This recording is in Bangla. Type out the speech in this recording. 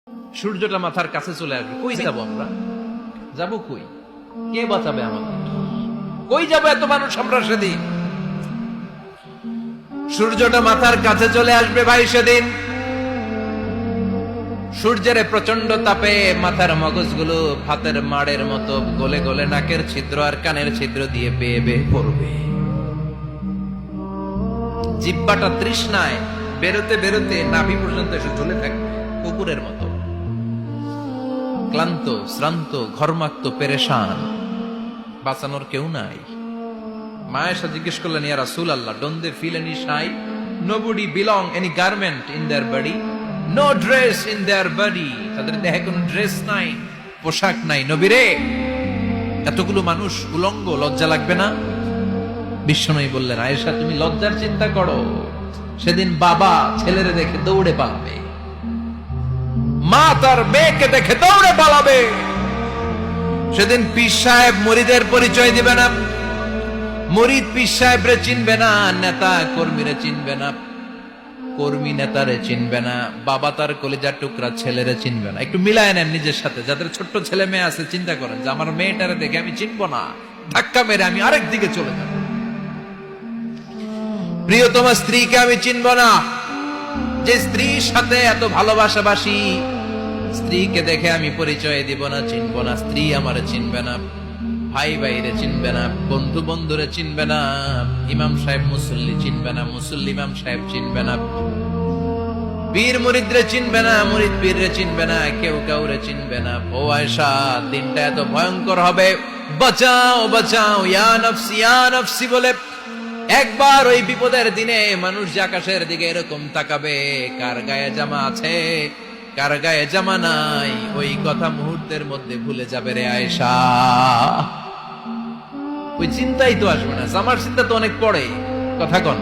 সূর্যটা মাথার কাছে চলে আসবে, কই যাবো আমরা? যাবো কই? কে বাঁচাবে আমাদের? কই যাবো এত মানুষ আমরা সেদিন? সূর্যটা মাথার কাছে চলে আসবে ভাই সেদিন। সূর্যের প্রচন্ড তাপে মাথার মগজগুলো ভাতের মাড়ের মতো গলে গলে নাকের ছিদ্র আর কানের ছিদ্র দিয়ে বেয়ে বেয়ে পড়বে। জিহ্বাটা তৃষ্ণায় বেরোতে বেরোতে নাভি পর্যন্ত এসে ঝুলে থাকবে কুকুরের মতো, ক্লান্ত শ্রান্ত ঘর্মাক্ত পেরেশান, বাঁচানোর কেউ নাই। মায়েশা জিজ্ঞেস করলেন, ইয়া রাসূলুল্লাহ, don't they feel any shy? Nobody belong any garment in their body, no dress in their body. তাদের দেহে কোনো ড্রেস নাই, পোশাক নাই। নবীরে, এতগুলো মানুষ উলঙ্গ, লজ্জা লাগবে না? বিশ্বনবী বললেন, আয়েশা তুমি লজ্জার চিন্তা করো, সেদিন বাবা ছেলেরে দেখে দৌড়ে পালাবে, মা তার মেয়েকে দেখে দৌড়ে পালাবে। সেদিন পীর সাহেব মুরিদের পরিচয় দিবে না, মুরিদ পীর সাহেবরে চিনবে না, নেতা কর্মীরে চিনবে না, কর্মী নেতারে চিনবে না, বাবা তার কলিজার টুকরা ছেলেরে চিনবে না। একটু মিলায় নেন নিজের সাথে। যাদের ছোট্ট ছেলে মেয়ে আছে, চিন্তা করেন যে আমার মেয়েটারে দেখে আমি চিনবো না, ধাক্কা মেরে আমি আরেক দিকে চলে যাব। প্রিয়তমা স্ত্রীকে আমি চিনবো না, যে স্ত্রীর সাথে এত ভালোবাসাবাসি, স্ত্রীকে দেখে আমি পরিচয় দিব না, চিনবো না। স্ত্রী আমারে চিনবে না, ভাই ভাইরে চিনবে না, বন্ধু বন্ধুরে চিনবে না, ইমাম সাহেব মুসল্লি চিনবে না, মুসল্লি ইমাম সাহেব চিনবে না, পীর মুরিদরে চিনবে না, মুরিদ পীররে চিনবে না, কেউ কাউরে চিনবে না। ও আয়েশা, দিনটা এত ভয়ঙ্কর হবে, বাঁচাও বাঁচাও, ইয়া নফসি ইয়া নফসি বলে একবার ওই বিপদের দিনে মানুষ যে আকাশের দিকে এরকম তাকাবে, কার গায়ে জামা আছে কার গায়ে জামা নাই, ওই কথা মুহূর্তের মধ্যে ভুলে যাবে রে আয়েশা। ওই চিন্তাই তো আসবে না, জামার চিন্তা তো অনেক পড়ে। কথা কন।